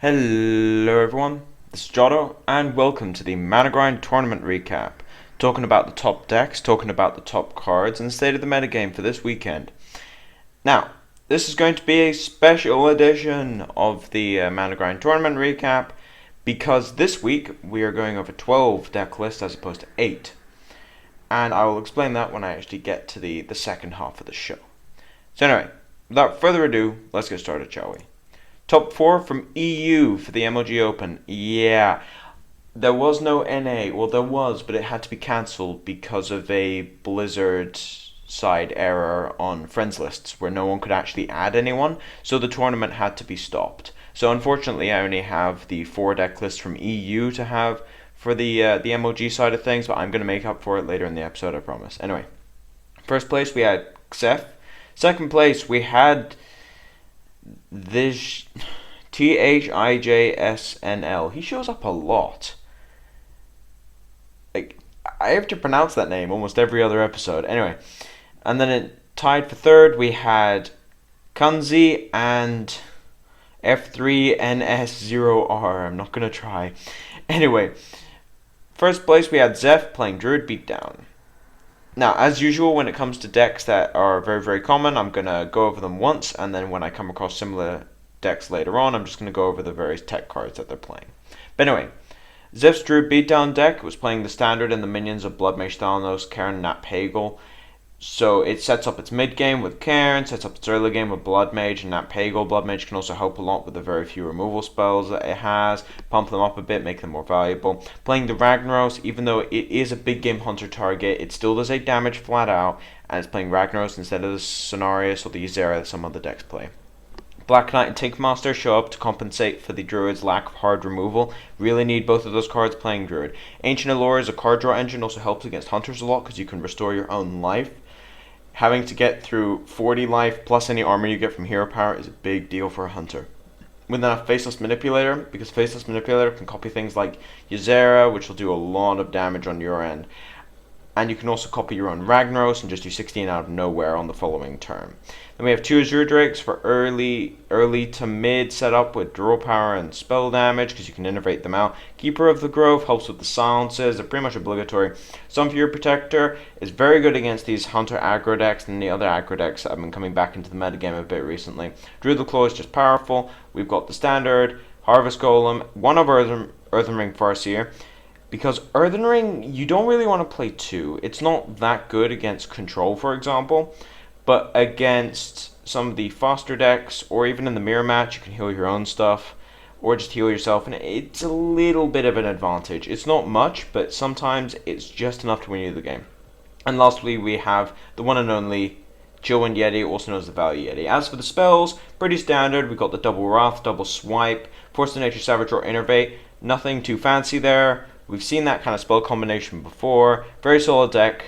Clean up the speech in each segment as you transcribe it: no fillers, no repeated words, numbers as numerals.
Hello everyone, this is Jotto, and welcome to the Managrind tournament recap. Talking about the top decks, talking about the top cards, and the state of the metagame for this weekend. Now, this is going to be a special edition of the Managrind tournament recap, because this week we are going over 12 deck lists as opposed to 8. And I will explain that when I actually get to the second half of the show. So anyway, without further ado, let's get started, shall we? Top 4 from EU for the MLG Open. Yeah, there was no NA. Well, there was, but it had to be cancelled because of a Blizzard side error on friends lists where no one could actually add anyone, so the tournament had to be stopped. So unfortunately, I only have the 4 deck list from EU to have for the MLG side of things, but I'm going to make up for it later in the episode, I promise. Anyway, first place we had Xef. Second place we had this Thijsnl. He shows up a lot. Like, I have to pronounce that name almost every other episode. Anyway, and then it tied for third. We had Kunzi and F3NS0R. I'm not gonna try. Anyway, first place we had Zeph playing Druid Beatdown. Now, as usual, when it comes to decks that are very, very common, I'm going to go over them once, and then when I come across similar decks later on, I'm just going to go over the various tech cards that they're playing. But anyway, Zeph's Druid Beatdown deck was playing the standard and the minions of Blood Mage Thalanos, Kaern, Nat Pagal. So it sets up its mid game with Kaern, sets up its early game with Blood Mage and Nat Pagal. Blood Mage can also help a lot with the very few removal spells that it has, pump them up a bit, make them more valuable. Playing the Ragnaros, even though it is a big game hunter target, it still does 8 damage flat out, and it's playing Ragnaros instead of the Cenarius or the Ysera that some other decks play. Black Knight and Tinkmaster show up to compensate for the Druid's lack of hard removal. Really need both of those cards playing Druid. Ancient Allure is a card draw engine, also helps against Hunters a lot because you can restore your own life. Having to get through 40 life plus any armor you get from hero power is a big deal for a hunter. With that Faceless Manipulator, because Faceless Manipulator can copy things like Ysera, which will do a lot of damage on your end. And you can also copy your own Ragnaros and just do 16 out of nowhere on the following turn. Then we have 2 Azure Drakes for early to mid setup with draw power and spell damage because you can innovate them out. Keeper of the Grove helps with the silences, they're pretty much obligatory. Sunfury Protector is very good against these Hunter aggro decks and the other aggro decks that have been coming back into the metagame a bit recently. Druid the Claw is just powerful. We've got the standard, Harvest Golem, one of Earthen Ring Farseer. Because Earthen Ring, you don't really want to play 2. It's not that good against Control, for example. But against some of the faster decks, or even in the mirror match, you can heal your own stuff. Or just heal yourself, and it's a little bit of an advantage. It's not much, but sometimes it's just enough to win you the game. And lastly, we have the one and only Chillwind Yeti, also known as the Value Yeti. As for the spells, pretty standard. We've got the Double Wrath, Double Swipe, Force of Nature, Savage, or Innervate. Nothing too fancy there. We've seen that kind of spell combination before. Very solid deck.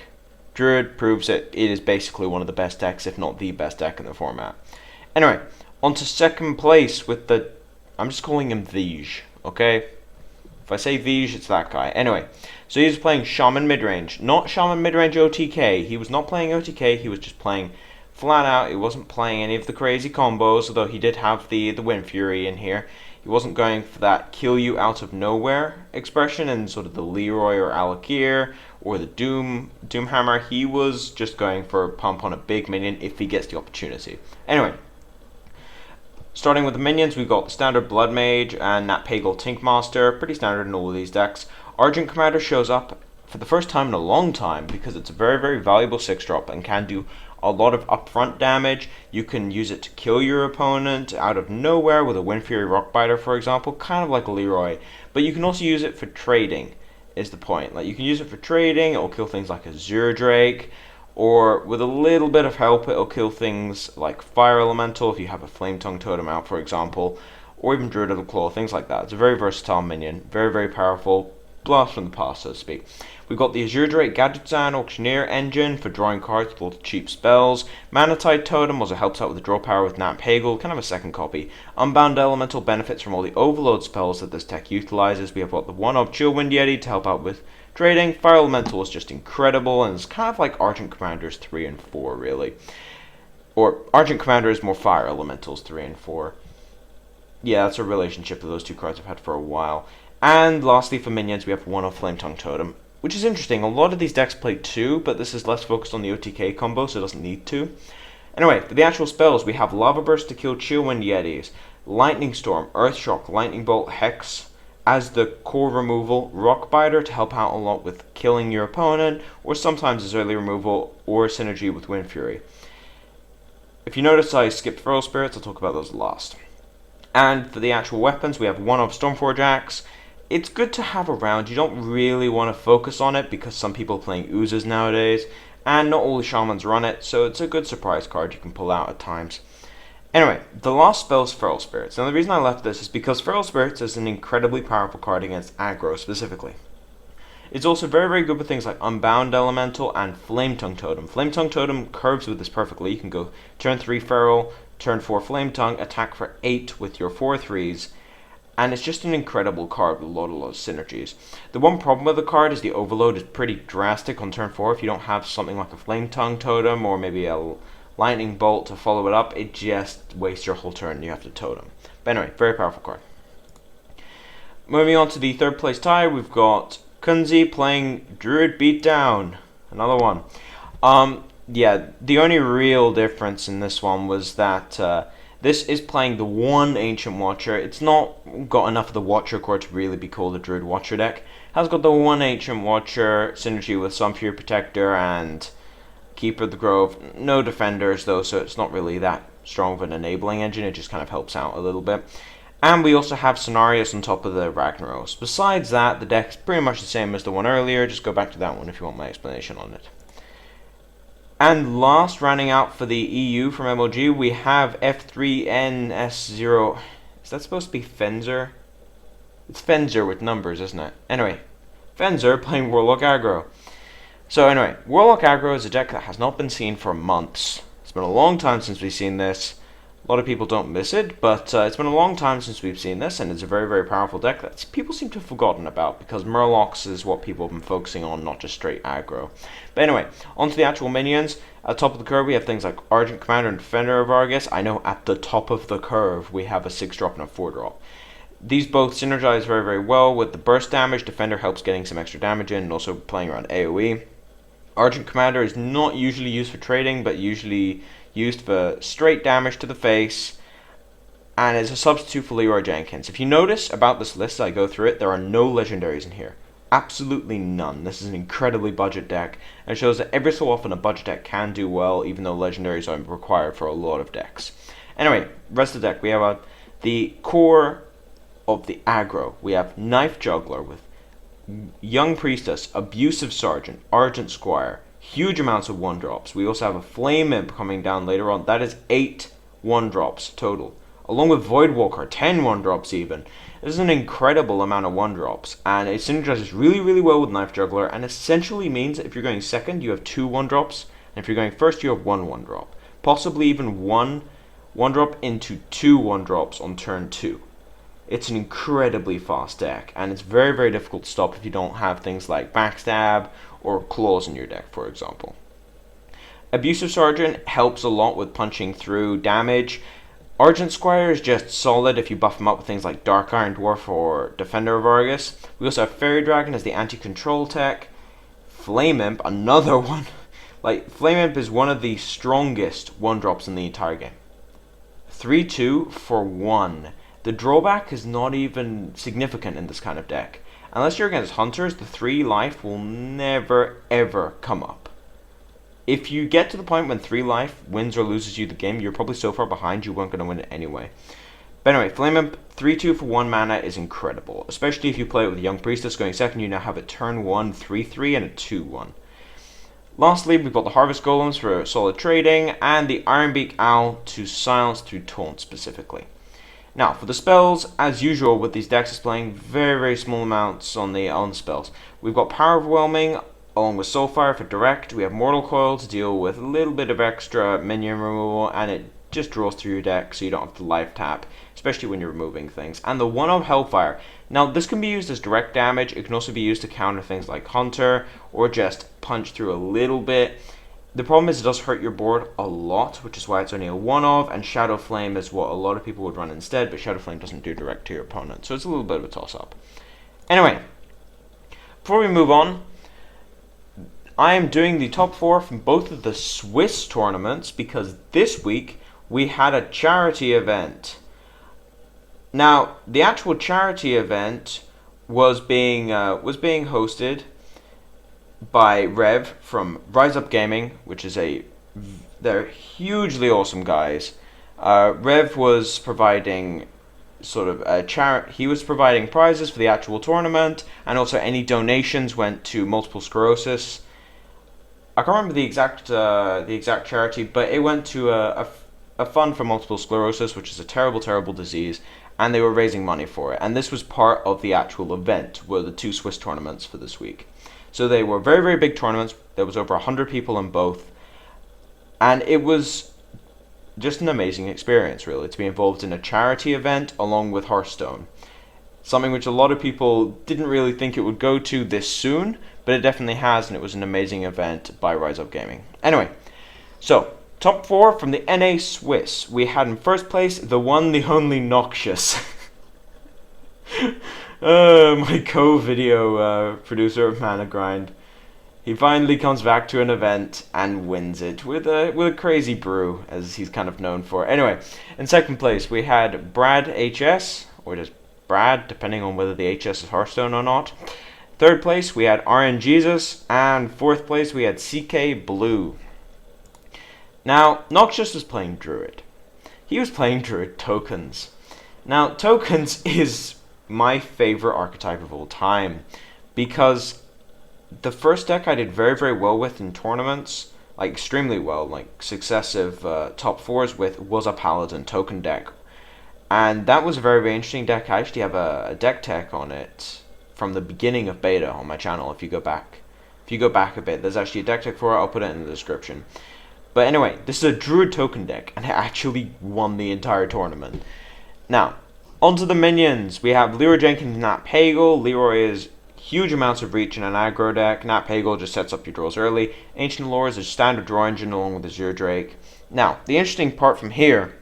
Druid proves it is basically one of the best decks, if not the best deck in the format. Anyway, on to second place with the... I'm just calling him Thij, okay? If I say Thij, it's that guy. Anyway, so he's playing Shaman Midrange. Not Shaman Midrange OTK. He was not playing OTK, he was just playing flat out. He wasn't playing any of the crazy combos, although he did have the Wind Fury in here. He wasn't going for that kill you out of nowhere expression and sort of the Leroy or Alakir or the Doomhammer. He was just going for a pump on a big minion if he gets the opportunity. Anyway, starting with the minions, we've got the standard Blood Mage and Nat Pagal Tinkmaster. Pretty standard in all of these decks. Argent Commander shows up for the first time in a long time because it's a very, very valuable 6-drop and can do a lot of upfront damage. You can use it to kill your opponent out of nowhere with a Wind Fury Rockbiter, for example, kind of like a Leroy. But you can also use it for trading, is the point. Like, you can use it for trading, it'll kill things like Azure Drake, or with a little bit of help, it'll kill things like Fire Elemental if you have a Flame Tongue Totem out, for example, or even Druid of the Claw, things like that. It's a very versatile minion, very, very powerful. Blast from the past, so to speak. We've got the Azure Drake Gadgetzan Auctioneer engine for drawing cards with all the cheap spells. Manatide Totem also helps out with the draw power with Nat Pagal, kind of a second copy. Unbound Elemental benefits from all the overload spells that this tech utilizes. We have got the one-of Chillwind Yeti to help out with trading. Fire Elemental is just incredible, and it's kind of like Argent Commanders 3 and 4, really. Or Argent Commander is more Fire Elementals 3 and 4. Yeah, that's a relationship that those two cards have had for a while. And lastly, for minions, we have one of Flame Tongue Totem, which is interesting. A lot of these decks play two, but this is less focused on the OTK combo, so it doesn't need to. Anyway, for the actual spells, we have Lava Burst to kill Chillwind Yetis, Lightning Storm, Earth Shock, Lightning Bolt, Hex as the core removal, Rock Biter to help out a lot with killing your opponent, or sometimes as early removal or synergy with Wind Fury. If you notice, I skipped Feral Spirits, I'll talk about those last. And for the actual weapons, we have one of Stormforge Axe. It's good to have around. You don't really want to focus on it because some people are playing oozes nowadays, and not all the shamans run it, so it's a good surprise card you can pull out at times. Anyway, the last spell is Feral Spirits. Now the reason I left this is because Feral Spirits is an incredibly powerful card against aggro specifically. It's also very, very good with things like Unbound Elemental and Flame Tongue Totem. Flame Tongue Totem curves with this perfectly. You can go turn 3 Feral, turn 4 Flame Tongue, attack for 8 with your 4/3s, and it's just an incredible card with a lot of synergies. The one problem with the card is the overload is pretty drastic on turn 4. If you don't have something like a Flame Tongue Totem or maybe a Lightning Bolt to follow it up, it just wastes your whole turn and you have to totem. But anyway, very powerful card. Moving on to the third place tie, we've got Kunzi playing Druid Beatdown. Another one. Yeah, the only real difference in this one was that this is playing the one Ancient Watcher. It's not got enough of the Watcher core to really be called a Druid Watcher deck. It has got the one Ancient Watcher synergy with Sunfury Protector and Keeper of the Grove. No defenders though, so it's not really that strong of an enabling engine. It just kind of helps out a little bit. And we also have Scenarios on top of the Ragnaros. Besides that, the deck's pretty much the same as the one earlier. Just go back to that one if you want my explanation on it. And last, rounding out for the EU from MLG, we have F3NS0. Is that supposed to be Fenzer? It's Fenzer with numbers, isn't it? Anyway, Fenzer playing Warlock Aggro. So anyway, Warlock Aggro is a deck that has not been seen for months. It's been a long time since we've seen this. A lot of people don't miss it, but it's been a long time since we've seen this, and it's a very, very powerful deck that people seem to have forgotten about, because Murlocs is what people have been focusing on, not just straight aggro. But anyway, on to the actual minions. At the top of the curve, we have things like Argent Commander and Defender of Argus. I know at the top of the curve, we have a 6-drop and a 4-drop. These both synergize very, very well with the burst damage. Defender helps getting some extra damage in, and also playing around AoE. Argent Commander is not usually used for trading, but usually used for straight damage to the face, and is a substitute for Leroy Jenkins. If you notice about this list as I go through it, there are no legendaries in here. Absolutely none. This is an incredibly budget deck, and it shows that every so often a budget deck can do well, even though legendaries are required for a lot of decks. Anyway, rest of the deck, we have the core of the aggro. We have Knife Juggler with Young Priestess, Abusive Sergeant, Argent Squire, huge amounts of 1-drops. We also have a Flame Imp coming down later on. That is 8 1-drops total. Along with Voidwalker, 10 1-drops even. This is an incredible amount of 1-drops, and it synergizes really, really well with Knife Juggler, and essentially means that if you're going second, you have 2 1-drops, and if you're going first, you have 1 1-drop. Possibly even 1 1-drop into 2 1-drops on turn 2. It's an incredibly fast deck, and it's very, very difficult to stop if you don't have things like Backstab or Claws in your deck, for example. Abusive Sergeant helps a lot with punching through damage. Argent Squire is just solid if you buff him up with things like Dark Iron Dwarf or Defender of Argus. We also have Fairy Dragon as the anti-control tech. Flame Imp, another one. Flame Imp is one of the strongest 1-drops in the entire game. 3/2 for 1. The drawback is not even significant in this kind of deck. Unless you're against Hunters, the 3 life will never ever come up. If you get to the point when 3 life wins or loses you the game, you're probably so far behind you weren't going to win it anyway. But anyway, Flame Imp 3/2 for 1 mana is incredible. Especially if you play it with Young Priestess going second, you now have a turn 1 3/3 and a 2/1. Lastly, we've got the Harvest Golems for solid trading, and the Ironbeak Owl to silence through taunt specifically. Now, for the spells, as usual with these decks, displaying very, very small amounts on the spells. We've got Power Overwhelming, along with Soulfire for direct. We have Mortal Coil to deal with a little bit of extra minion removal, and it just draws through your deck so you don't have to life tap, especially when you're removing things. And the one of Hellfire. Now, this can be used as direct damage. It can also be used to counter things like Hunter, or just punch through a little bit. The problem is it does hurt your board a lot, which is why it's only a one-of, and Shadow Flame is what a lot of people would run instead, but Shadow Flame doesn't do direct to your opponent, so it's a little bit of a toss-up. Anyway, before we move on, I am doing the top 4 from both of the Swiss tournaments, because this week we had a charity event. Now, the actual charity event was being hosted by Rev from Rise Up Gaming, which is they're hugely awesome guys. Rev was providing sort of he was providing prizes for the actual tournament, and also any donations went to multiple sclerosis. I can't remember the exact charity, but it went to a fund for multiple sclerosis, which is a terrible, terrible disease, and they were raising money for it. And this was part of the actual event, were the 2 Swiss tournaments for this week. So they were very, very big tournaments. There was over 100 people in both, and it was just an amazing experience, really, to be involved in a charity event along with Hearthstone. Something which a lot of people didn't really think it would go to this soon, but it definitely has, and it was an amazing event by Rise Up Gaming. Anyway, so top 4 from the NA Swiss. We had in first place the one, the only Noxious. My co-video producer of Managrind. He finally comes back to an event and wins it with a crazy brew, as he's kind of known for. Anyway, in second place we had Brad HS, or just Brad, depending on whether the HS is Hearthstone or not. Third place we had RN Jesus, and fourth place we had CK Blue. Now, Noxious was playing Druid. He was playing Druid Tokens. Now, Tokens is my favorite archetype of all time, because the first deck I did very, very well with in tournaments, like extremely well, like successive top 4s with, was a Paladin token deck. And that was a very, very interesting deck. I actually have a deck tech on it from the beginning of beta on my channel. If you go back a bit, there's actually a deck tech for it. I'll put it in the description. But anyway, this is a Druid token deck, and it actually won the entire tournament. Now, onto the minions. We have Leroy Jenkins and Nat Pagel. Leroy is huge amounts of reach in an aggro deck. Nat Pagel just sets up your draws early. Ancient Lore is a standard draw engine along with Azure Drake. Now, the interesting part from here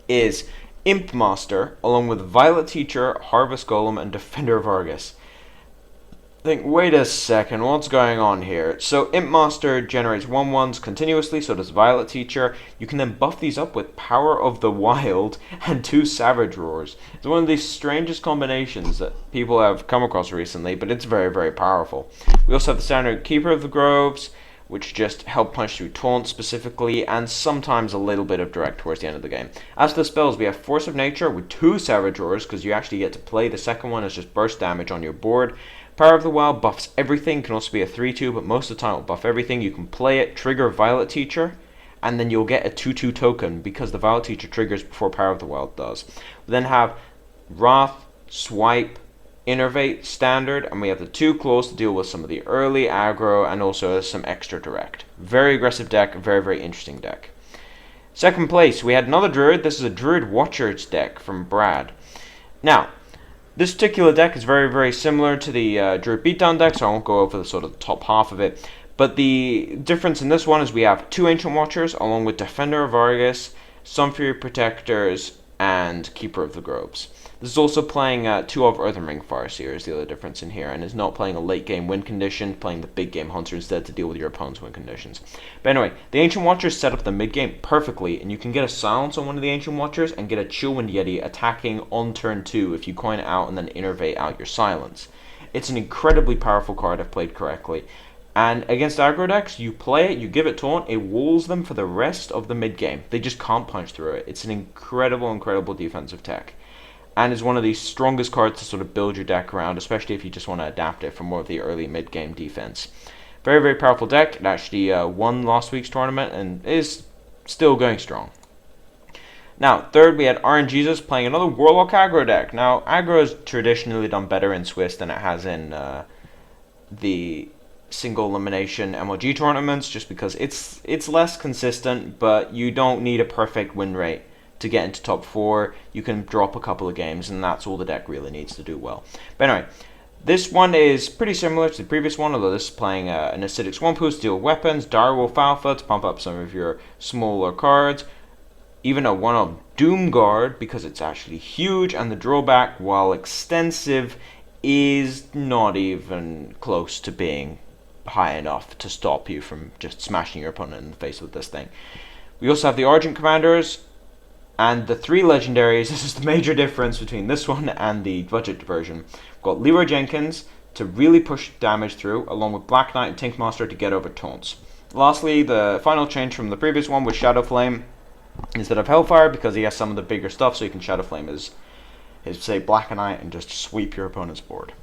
is Imp Master, along with Violet Teacher, Harvest Golem, and Defender of Argus. Think, wait a second, what's going on here? So Imp Master generates 1/1s continuously, so does Violet Teacher. You can then buff these up with Power of the Wild and 2 Savage Roars. It's one of the strangest combinations that people have come across recently, but it's very, very powerful. We also have the standard Keeper of the Groves, which just help punch through taunt specifically, and sometimes a little bit of direct towards the end of the game. As for the spells, we have Force of Nature with 2 Savage Roars, because you actually get to play the second one as just burst damage on your board. Power of the Wild buffs everything, can also be a 3/2, but most of the time it will buff everything. You can play it, trigger Violet Teacher, and then you'll get a 2/2 token, because the Violet Teacher triggers before Power of the Wild does. We then have Wrath, Swipe, Innervate, Standard, and we have the 2 Claws to deal with some of the early aggro, and also some extra direct. Very aggressive deck, very, very interesting deck. Second place, we had another Druid. This is a Druid Watchers deck from Brad. Now, this particular deck is very, very similar to the Druid Beatdown deck, so I won't go over the sort of top half of it. But the difference in this one is we have 2 Ancient Watchers, along with Defender of Argus, Sunfury Protectors, and Keeper of the Groves. This is also playing 2 of Earthenring Farseer is the other difference in here, and is not playing a late game win condition, playing the big game Hunter instead to deal with your opponent's win conditions. But anyway, the Ancient Watchers set up the mid game perfectly, and you can get a silence on one of the Ancient Watchers and get a Chillwind Yeti attacking on turn 2 if you coin it out and then innervate out your silence. It's an incredibly powerful card if played correctly. And against aggro decks, you play it, you give it taunt, it walls them for the rest of the mid game. They just can't punch through it. It's an incredible, incredible defensive tech, and is one of the strongest cards to sort of build your deck around, especially if you just want to adapt it for more of the early mid-game defense. Very, very powerful deck. It actually won last week's tournament and is still going strong. Now, third, we had RN Jesus playing another Warlock aggro deck. Now, aggro has traditionally done better in Swiss than it has in the single elimination MLG tournaments, just because it's less consistent, but you don't need a perfect win rate to get into top 4. You can drop a couple of games, and that's all the deck really needs to do well. But anyway, This one is pretty similar to the previous one, although this is playing an acidic swamp to deal weapons, Direwolf Alpha to pump up some of your smaller cards, even a one-of Doomguard because it's actually huge, and the drawback, while extensive, is not even close to being high enough to stop you from just smashing your opponent in the face with this thing. We also have the Argent Commanders and the 3 legendaries. This is the major difference between this one and the budget version. We've got Leroy Jenkins to really push damage through, along with Black Knight and Tinkmaster to get over taunts. Lastly, the final change from the previous one was Shadow Flame instead of Hellfire, because he has some of the bigger stuff, so you can Shadow Flame his say Black Knight and just sweep your opponent's board.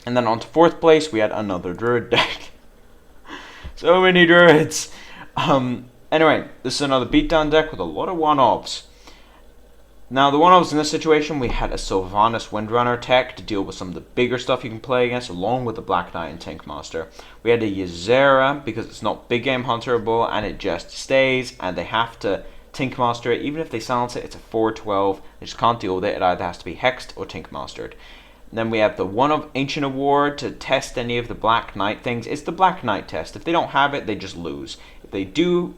And then on to 4th place, we had another Druid deck. So many Druids! Anyway, this is another beatdown deck with a lot of one-offs. Now, the one-offs in this situation, we had a Sylvanas Windrunner tech to deal with some of the bigger stuff you can play against, along with the Black Knight and Tinkmaster. We had a Ysera, because it's not big game hunterable, and it just stays, and they have to Tinkmaster it. Even if they silence it, it's a 4/12. They just can't deal with it. It either has to be Hexed or Tinkmastered. Then we have the one of Ancient Award to test any of the Black Knight things. It's the Black Knight test. If they don't have it, they just lose. If they do,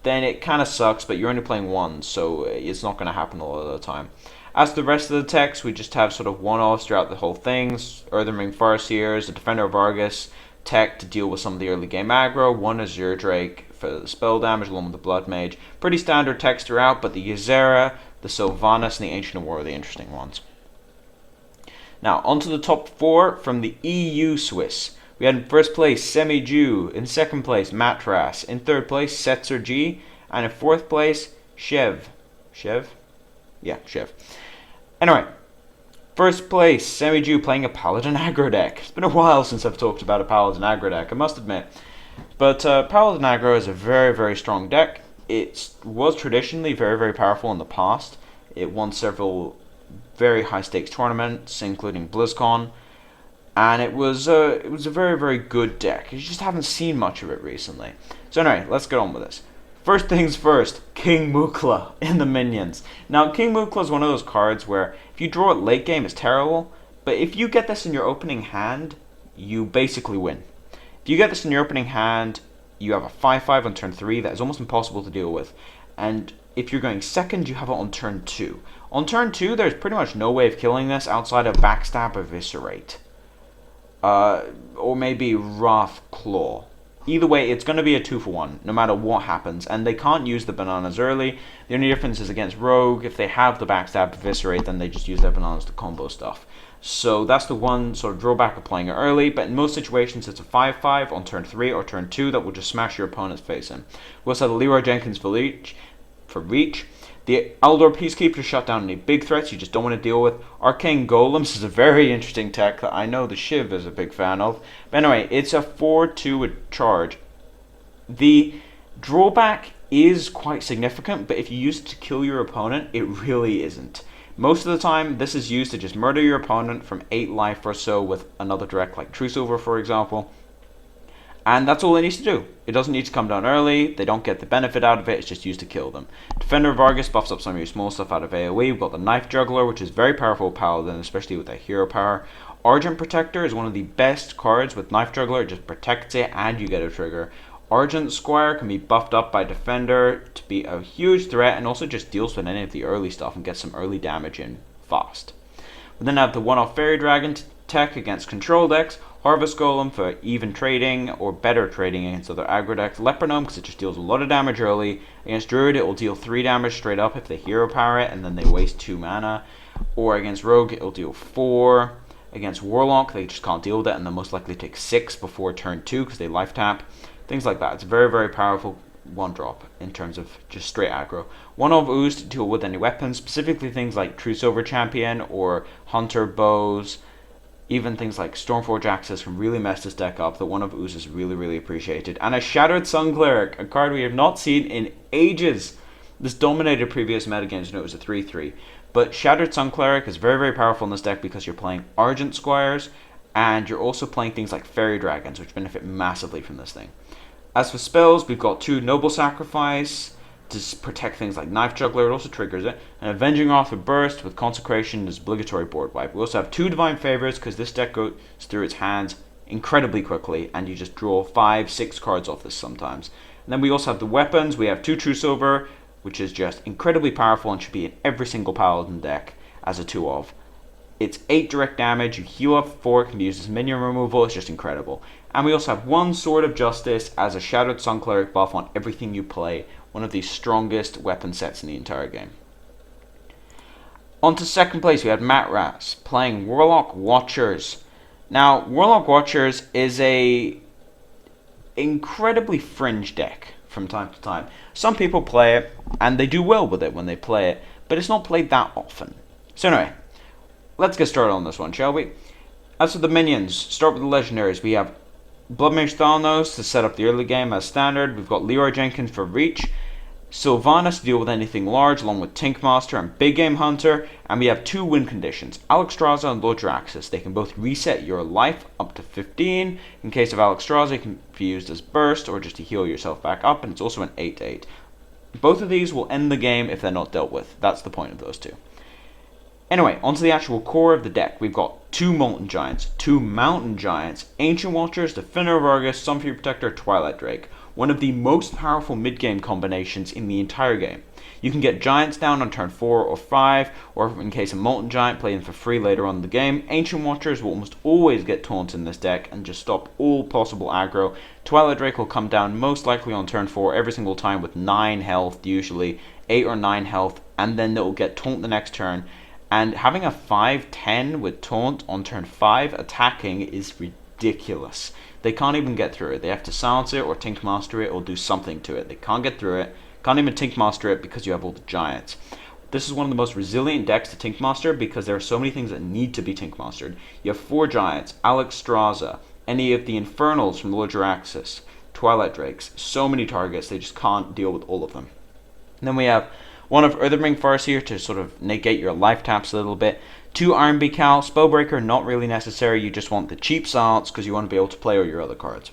then it kind of sucks, but you're only playing one, so it's not going to happen a lot of the time. As to the rest of the techs, we just have sort of one-offs throughout the whole things. Earthenring Farseers, the Defender of Argus tech to deal with some of the early game aggro. One Azure Drake for the spell damage, along with the Blood Mage. Pretty standard techs throughout, but the Ysera, the Sylvanas, and the Ancient Award are the interesting ones. Now, on to the top 4 from the EU Swiss. We had in 1st place Semi-Jew, in 2nd place Matras, in 3rd place Setzer G, and in 4th place Shev. Shev? Yeah, Shev. Anyway, 1st place Semi-Jew playing a Paladin aggro deck. It's been a while since I've talked about a Paladin aggro deck, I must admit. But Paladin aggro is a very, very strong deck. It was traditionally very, very powerful in the past. It won several very high stakes tournaments, including BlizzCon. And it was a very, very good deck. You just haven't seen much of it recently. So anyway, let's get on with this. First things first, King Mukla in the minions. Now, King Mukla is one of those cards where if you draw it late game, it's terrible. But if you get this in your opening hand, you basically win. If you get this in your opening hand, you have a 5/5 on turn 3 that is almost impossible to deal with. And if you're going second, you have it on turn 2. On turn 2, there's pretty much no way of killing this outside of Backstab or Eviscerate. Or maybe Wrath Claw. Either way, it's going to be a 2-for-1, no matter what happens. And they can't use the bananas early. The only difference is against Rogue. If they have the Backstab Eviscerate, then they just use their bananas to combo stuff. So that's the one sort of drawback of playing it early. But in most situations, it's a 5/5 on turn 3 or turn 2 that will just smash your opponent's face in. We also have the Leroy Jenkins for reach. The Eldor Peacekeeper to shut down any big threats you just don't want to deal with. Arcane Golems is a very interesting tech that I know the Shiv is a big fan of. But anyway, it's a 4/2 with charge. The drawback is quite significant, but if you use it to kill your opponent, it really isn't. Most of the time, this is used to just murder your opponent from 8 life or so with another direct like True Silver, for example. And that's all it needs to do. It doesn't need to come down early. They don't get the benefit out of it. It's just used to kill them. Defender of Argus buffs up some of your small stuff out of AoE. We've got the Knife Juggler, which is very powerful Paladin, especially with that hero power. Argent Protector is one of the best cards with Knife Juggler. It just protects it and you get a trigger. Argent Squire can be buffed up by Defender to be a huge threat and also just deals with any of the early stuff and gets some early damage in fast. We then have the one-off Fairy Dragon tech against control decks. Harvest Golem for even trading or better trading against other aggro decks. Leper Gnome because it just deals a lot of damage early. Against Druid it will deal 3 damage straight up if they hero power it and then they waste 2 mana. Or against Rogue it will deal 4. Against Warlock they just can't deal with it and they'll most likely take 6 before turn 2 because they life tap. Things like that. It's a very, very powerful one drop in terms of just straight aggro. One of Ooze to deal with any weapons, specifically things like True Silver Champion or Hunter Bows. Even things like Stormforge Axis can really mess this deck up. The One of Ooze is really, really appreciated. And a Shattered Sun Cleric, a card we have not seen in ages. This dominated previous metagames, it was a 3/3. But Shattered Sun Cleric is very, very powerful in this deck because you're playing Argent Squires and you're also playing things like Fairy Dragons, which benefit massively from this thing. As for spells, we've got 2 Noble Sacrifice to protect things like Knife Juggler. It also triggers it. And Avenging Wrath with Burst with Consecration is obligatory board wipe. We also have 2 Divine Favors because this deck goes through its hands incredibly quickly, and you just draw 5-6 cards off this sometimes. And then we also have the weapons. We have 2 True Silver, which is just incredibly powerful and should be in every single Paladin deck as a 2 of. It's 8 direct damage, you heal up 4, it can be used as minion removal, it's just incredible. And we also have 1 Sword of Justice as a Shadowed Sun Cleric buff on everything you play, one of the strongest weapon sets in the entire game. On to second place, we had Matt Rass playing Warlock Watchers. Now, Warlock Watchers is a incredibly fringe deck from time to time. Some people play it, and they do well with it when they play it, but it's not played that often. So anyway, let's get started on this one, shall we? As for the minions, start with the legendaries. We have Bloodmage Thalnos to set up the early game as standard. We've got Leroy Jenkins for reach, Sylvanas to deal with anything large, along with Tinkmaster and Big Game Hunter. And we have 2 win conditions, Alexstrasza and Lodraxus. They can both reset your life up to 15. In case of Alexstrasza, it can be used as burst or just to heal yourself back up, and it's also an 8/8. Both of these will end the game if they're not dealt with. That's the point of those 2. Anyway, onto the actual core of the deck. We've got 2 Molten Giants, 2 Mountain Giants, Ancient Watchers, Defender of Argus, Sunfury Protector, Twilight Drake. One of the most powerful mid-game combinations in the entire game. You can get Giants down on turn 4 or 5, or in case of Molten Giant, play them for free later on in the game. Ancient Watchers will almost always get taunt in this deck and just stop all possible aggro. Twilight Drake will come down most likely on turn 4 every single time with 9 health, usually 8 or 9 health, and then it will get taunt the next turn. And having a 5/10 with taunt on turn 5 attacking is ridiculous. They can't even get through it. They have to silence it or Tinkmaster it or do something to it. They can't get through it. Can't even Tinkmaster it because you have all the Giants. This is one of the most resilient decks to Tinkmaster because there are so many things that need to be Tinkmastered. You have 4 Giants, Alexstrasza, any of the Infernals from Lodraxus, Twilight Drakes. So many targets, they just can't deal with all of them. And then we have 1 of Earthbring Farseer to sort of negate your life taps a little bit. 2 Iron Beak Owl, Spellbreaker, not really necessary. You just want the cheap silence because you want to be able to play all your other cards.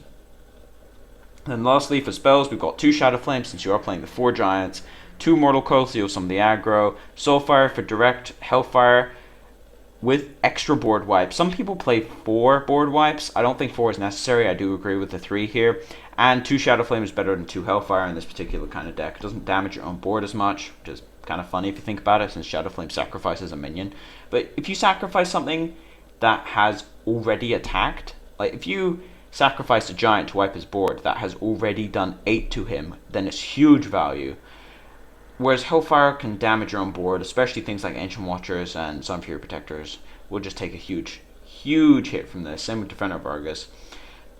And lastly, for spells, we've got 2 Shadow Flames since you are playing the 4 Giants. 2 Mortal Coil to deal some of the aggro. Soulfire for direct, Hellfire with extra board wipes. Some people play 4 board wipes. I don't think 4 is necessary. I do agree with the 3 here. And 2 Shadow Flame is better than 2 Hellfire in this particular kind of deck. It doesn't damage your own board as much, which is kind of funny if you think about it, since Shadow Flame sacrifices a minion. But if you sacrifice something that has already attacked, like if you sacrifice a Giant to wipe his board that has already done 8 to him, then it's huge value. Whereas Hellfire can damage your own board, especially things like Ancient Watchers and Sunfury Protectors will just take a huge hit from this. Same with Defender of Argus.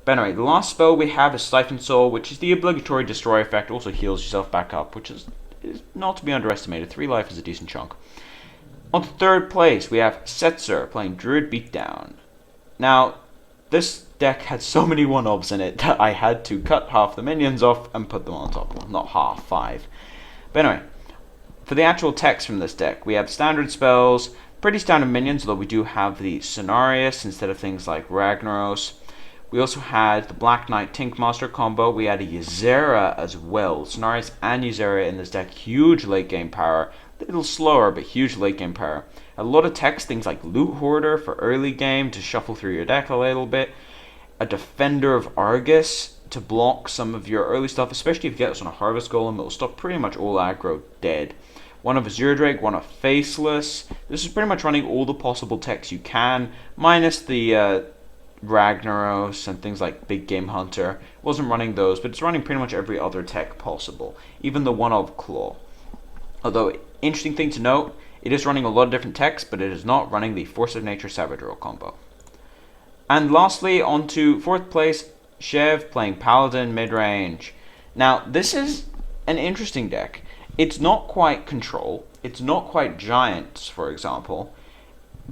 But anyway, the last spell we have is Siphon Soul, which is the obligatory destroy effect. Also heals yourself back up, which is not to be underestimated. 3 life is a decent chunk. On to third place, we have Setzer playing Druid Beatdown. Now, this deck had so many 1-obs in it that I had to cut half the minions off and put them on top. Well, not half, 5. But anyway, for the actual text from this deck, we have standard spells, pretty standard minions, although we do have the Cenarius instead of things like Ragnaros. We also had the Black Knight Tinkmaster combo. We had a Ysera as well. Cenarius and Ysera in this deck. Huge late game power. A little slower, but huge late game power. A lot of text, things like Loot Hoarder for early game to shuffle through your deck a little bit. A Defender of Argus to block some of your early stuff, especially if you get this on a Harvest Golem. It will stop pretty much all aggro dead. 1 of Azure Drake, 1 of Faceless. This is pretty much running all the possible techs you can, minus the Ragnaros and things like Big Game Hunter. It wasn't running those, but it's running pretty much every other tech possible, even the 1 of Claw. Although, interesting thing to note, it is running a lot of different techs, but it is not running the Force of Nature Savage Roll combo. And lastly, on to 4th place, Shev playing Paladin mid-range. Now, this is an interesting deck. It's not quite Control, it's not quite Giants, for example,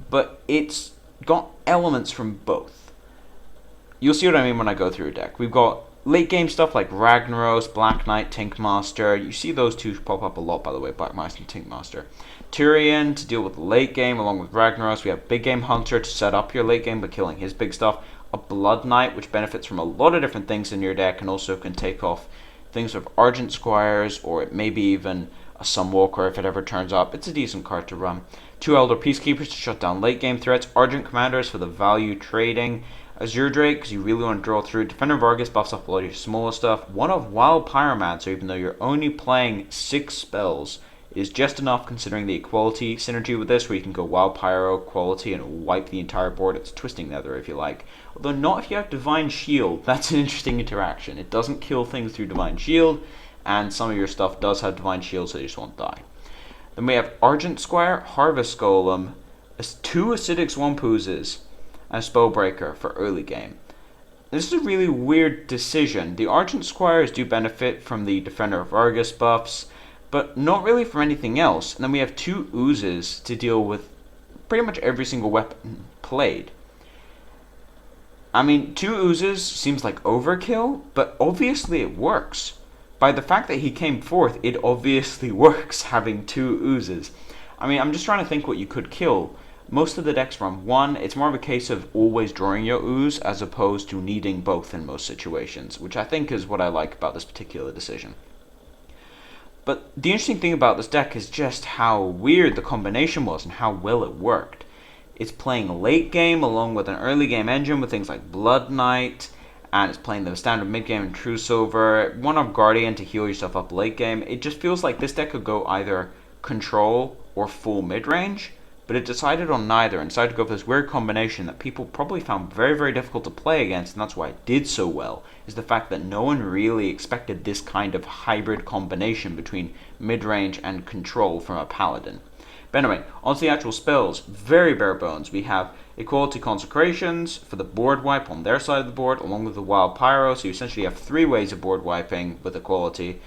but it's got elements from both. You'll see what I mean when I go through a deck. We've got late game stuff like Ragnaros, Black Knight, Tinkmaster. You see those 2 pop up a lot, by the way, Black Knight and Tinkmaster. Tyrion to deal with the late game along with Ragnaros. We have Big Game Hunter to set up your late game by killing his big stuff. A Blood Knight, which benefits from a lot of different things in your deck and also can take off things with Argent Squires, or it may be even a Sunwalker if it ever turns up. It's a decent card to run. 2 Elder Peacekeepers to shut down late game threats. Argent Commanders for the value trading. Azure Drake because you really want to draw through. Defender of Argus buffs up a lot of your smaller stuff. 1 of Wild Pyromancer, even though you're only playing 6 spells, is just enough considering the equality synergy with this, where you can go Wild Pyro, quality, and wipe the entire board. It's Twisting Nether if you like. Although not if you have Divine Shield. That's an interesting interaction. It doesn't kill things through Divine Shield, and some of your stuff does have Divine Shield, so they just won't die. Then we have Argent Squire, Harvest Golem, 2 Acidic Swampoozes, and Spellbreaker for early game. This is a really weird decision. The Argent Squires do benefit from the Defender of Argus buffs, but not really from anything else. And then we have 2 Oozes to deal with pretty much every single weapon played. I mean, 2 Oozes seems like overkill, but obviously it works. By the fact that he came 4th, it obviously works having 2 Oozes. I mean, I'm just trying to think what you could kill. Most of the decks run 1. It's more of a case of always drawing your Ooze as opposed to needing both in most situations, which I think is what I like about this particular decision. But the interesting thing about this deck is just how weird the combination was and how well it worked. It's playing late game along with an early game engine with things like Blood Knight, and it's playing the standard mid game Intrude Silver, 1 of Guardian to heal yourself up late game. It just feels like this deck could go either control or full mid range, but it decided on neither and decided to go for this weird combination that people probably found very, very difficult to play against, and that's why it did so well, is the fact that no one really expected this kind of hybrid combination between mid-range and control from a paladin. But anyway, on to the actual spells. Very bare bones. We have Equality Consecrations for the board wipe on their side of the board, along with the Wild Pyro, so you essentially have 3 ways of board wiping with Equality.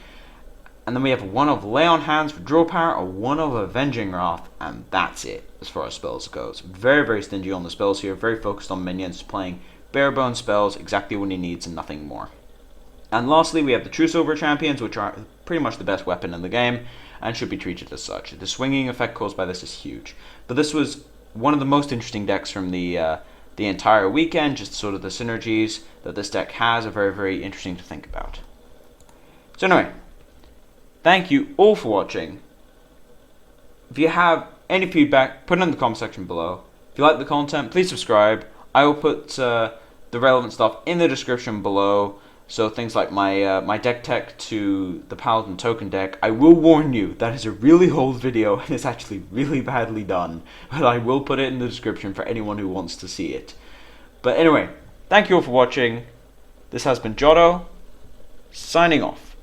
And then we have 1 of Lay on Hands for draw power, or 1 of Avenging Wrath, and that's it as far as spells goes. Very, very stingy on the spells here, very focused on minions, playing bare bone spells, exactly what he needs and nothing more. And lastly, we have the True Silver Champions, which are pretty much the best weapon in the game, and should be treated as such. The swinging effect caused by this is huge. But this was one of the most interesting decks from the entire weekend, just sort of the synergies that this deck has are very, very interesting to think about. So anyway, thank you all for watching. If you have any feedback, put it in the comment section below. If you like the content, please subscribe. I will put the relevant stuff in the description below. So things like my deck tech to the Paladin token deck. I will warn you, that is a really old video and it's actually really badly done. But I will put it in the description for anyone who wants to see it. But anyway, thank you all for watching. This has been Jotto, signing off.